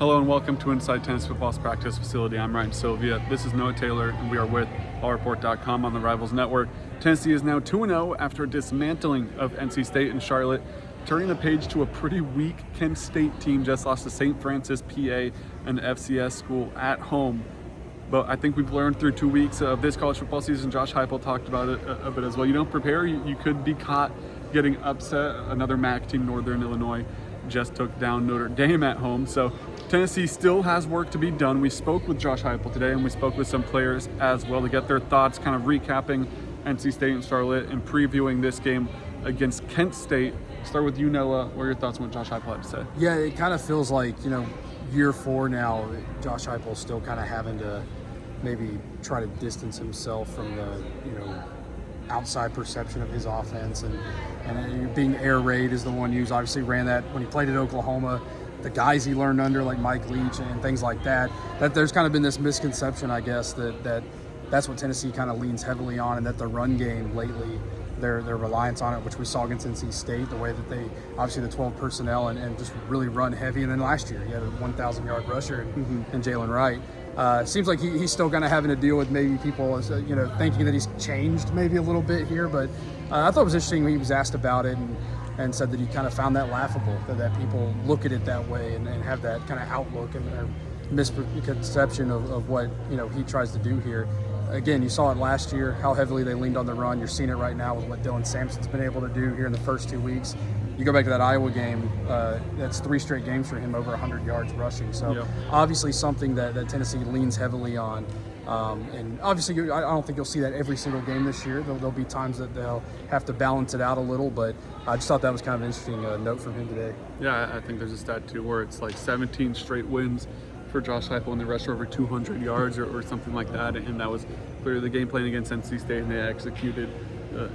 Hello and welcome to Inside Tennis Football's practice facility. I'm Ryan Sylvia. This is Noah Taylor, and we are with VolReport.com on the Rivals Network. Tennessee is now 2-0 after a dismantling of NC State and Charlotte, turning the page to a pretty weak Kent State team. Just lost to St. Francis, PA, an FCS school at home. But I think we've learned through 2 weeks of this college football season. Josh Heupel talked about it a bit as well. You don't prepare, you could be caught getting upset. Another MAC team, Northern Illinois, just took down Notre Dame at home. So Tennessee still has work to be done. We spoke with Josh Heupel today, and we spoke with some players as well to get their thoughts, kind of recapping NC State and Charlotte and previewing this game against Kent State. Start with you, Noah. What are your thoughts on what Josh Heupel had to say? Yeah, it kind of feels like, year 4 now, Josh Heupel's still kind of having to maybe try to distance himself from the, outside perception of his offense. And being air raid is the one used. Obviously ran that when he played at Oklahoma. The guys he learned under, like Mike Leach and things like that, that there's kind of been this misconception, I guess, that's what Tennessee kind of leans heavily on, and that the run game lately, their reliance on it, which we saw against NC State, the way that they, obviously the 12 personnel and just really run heavy. And then last year, he had a 1,000-yard rusher in Jalen Wright. Seems like he's still kind of having to deal with maybe people, thinking that he's changed maybe a little bit here. But I thought it was interesting when he was asked about it and said that he kind of found that laughable, that people look at it that way and have that kind of outlook and misconception of what, he tries to do here. Again, you saw it last year, how heavily they leaned on the run. You're seeing it right now with what Dylan Sampson's been able to do here in the first 2 weeks. You go back to that Iowa game, that's 3 straight games for him, over 100 yards rushing. So obviously something that Tennessee leans heavily on. And obviously, I don't think you'll see that every single game this year. There'll be times that they'll have to balance it out a little, but I just thought that was kind of an interesting note from him today. Yeah, I think there's a stat too where it's like 17 straight wins for Josh Heupel, and they rushed over 200 yards or something like that, and that was clearly the game plan against NC State, and they executed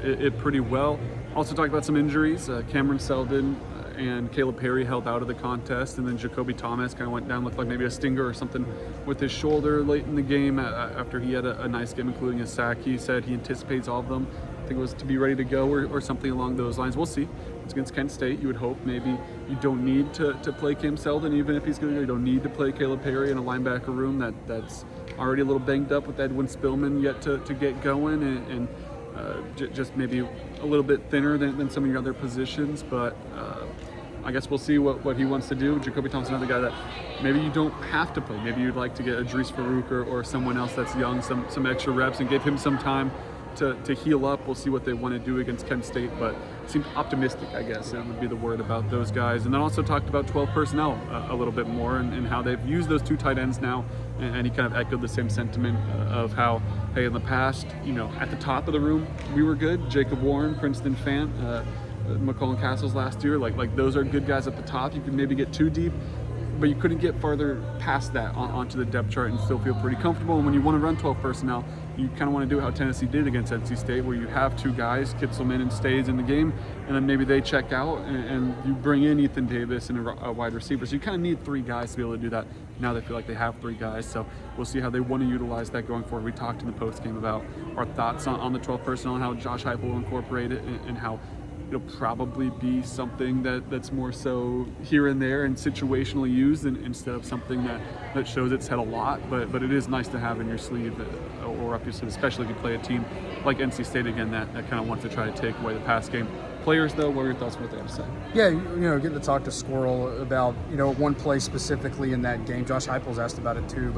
it pretty well. Also talked about some injuries. Cameron Seldon and Caleb Perry held out of the contest, and then Jacoby Thomas kind of went down, looked like maybe a stinger or something with his shoulder late in the game after he had a nice game, including a sack. He said he anticipates all of them. I think it was to be ready to go or something along those lines. We'll see. It's against Kent State. You would hope maybe you don't need to play Cam Seldon, even if he's going to go. You don't need to play Caleb Perry in a linebacker room that's already a little banged up with Edwin Spillman yet to get going, and just maybe a little bit thinner than some of your other positions. But I guess we'll see what he wants to do. Jacoby Thomas, another guy that maybe you don't have to play. Maybe you'd like to get Idris Farouk or someone else that's young, some extra reps, and give him some time to heal up. We'll see what they want to do against Kent State, but seemed optimistic, I guess, it would be the word about those guys. And then also talked about 12 personnel a little bit more and how they've used those 2 tight ends now. And he kind of echoed the same sentiment of how, hey, in the past, at the top of the room, we were good. Jacob Warren, Princeton Fant, McCullen Castles last year, like those are good guys at the top. You could maybe get too deep, but you couldn't get farther past that onto the depth chart and still feel pretty comfortable. And when you want to run 12 personnel, you kind of want to do how Tennessee did against NC State, where you have 2 guys, Kitzelman and Stays, in the game, and then maybe they check out, and you bring in Ethan Davis and a wide receiver. So you kind of need 3 guys to be able to do that. Now they feel like they have 3 guys, so we'll see how they want to utilize that going forward. We talked in the post game about our thoughts on the 12 personnel and how Josh Heupel will incorporate it, and how it'll probably be something that's more so here and there and situationally used instead of something that shows its head a lot. But it is nice to have in your sleeve or up your sleeve, especially if you play a team like NC State again that kind of wants to try to take away the pass game. Players, though, what are your thoughts on what they have to say? Yeah, getting to talk to Squirrel about, one play specifically in that game. Josh Heupel's asked about it too,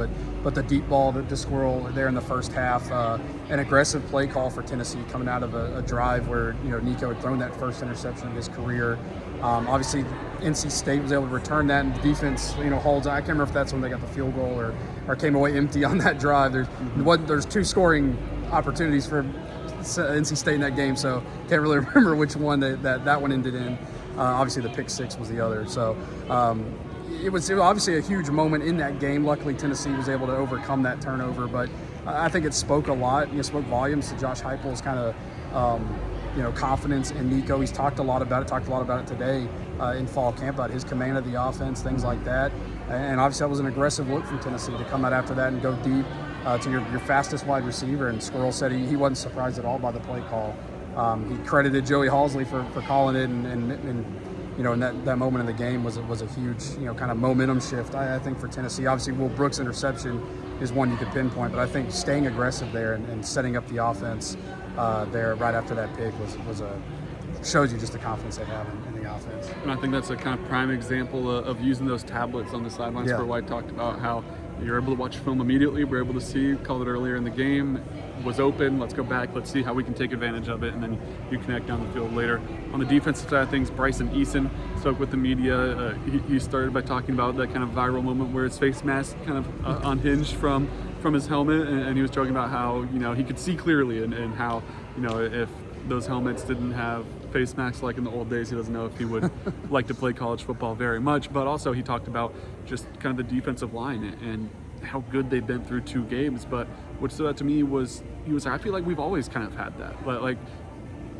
but the deep ball to Squirrel there in the first half, an aggressive play call for Tennessee coming out of a drive where, Nico had thrown that first interception of his career. Obviously, NC State was able to return that, and the defense, holds. I can't remember if that's when they got the field goal or came away empty on that drive. There's 2 scoring opportunities for NC State in that game, so can't really remember which one that one ended in. Obviously, the pick 6 was the other. So it was obviously a huge moment in that game. Luckily, Tennessee was able to overcome that turnover, but I think it spoke a lot. It spoke volumes to Josh Heupel's kind of confidence in Nico. He's talked a lot about it today in fall camp, about his command of the offense, things like that. And obviously, that was an aggressive look from Tennessee to come out after that and go deep to your fastest wide receiver. And Squirrel said he wasn't surprised at all by the play call. He credited Joey Halsley for calling it and and that moment in the game was a huge, kind of momentum shift, I think, for Tennessee. Obviously, Will Brooks' interception is one you could pinpoint, but I think staying aggressive there and setting up the offense there right after that pick shows you just the confidence they have in the offense. And I think that's a kind of prime example of using those tablets on the sidelines. Yeah. For White talked about how you're able to watch film immediately. We're able to see, called it earlier in the game, was open. Let's go back. Let's see how we can take advantage of it, and then you connect down the field later. On the defensive side of things, Bryson Eason spoke with the media. He started by talking about that kind of viral moment where his face mask kind of unhinged from his helmet, and he was joking about how he could see clearly, and how if those helmets didn't have face masks like in the old days, he doesn't know if he would like to play college football very much. But also he talked about just kind of the defensive line and how good they've been through 2 games. But what stood out to me was I feel like we've always kind of had that. But like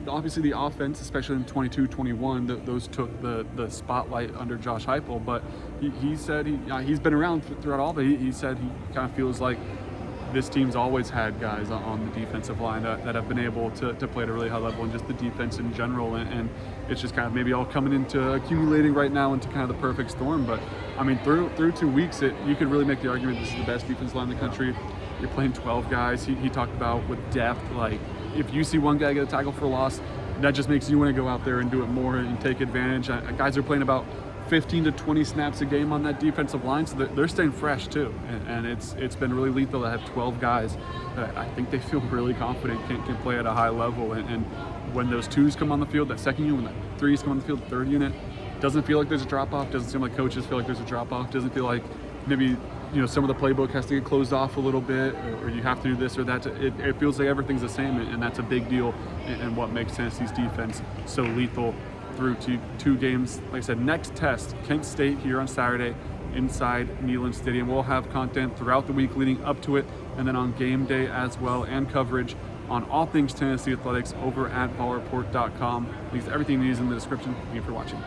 obviously the offense, especially in 22-21, those took the spotlight under Josh Heupel. But he said he's been around throughout all, but he said he kind of feels like this team's always had guys on the defensive line that have been able to play at a really high level, and just the defense in general. And it's just kind of maybe all coming into accumulating right now into kind of the perfect storm. But I mean, through 2 weeks, you could really make the argument this is the best defensive line in the country. You're playing 12 guys. He talked about with depth, like if you see one guy get a tackle for a loss, that just makes you want to go out there and do it more and take advantage. Guys are playing about 15 to 20 snaps a game on that defensive line, so they're staying fresh too. And it's been really lethal to have 12 guys that I think they feel really confident can play at a high level. And when those 2s come on the field, that second unit, when that 3s come on the field, the third unit, doesn't feel like there's a drop-off, doesn't seem like coaches feel like there's a drop-off, doesn't feel like maybe some of the playbook has to get closed off a little bit, or you have to do this or that. It feels like everything's the same, and that's a big deal, and what makes Tennessee's defense so lethal through 2 games. Like I said, next test, Kent State here on Saturday inside Neyland Stadium. We'll have content throughout the week leading up to it, and then on game day as well, and coverage on all things Tennessee athletics over at VolReport.com. Links to everything you need is in the description. Thank you for watching.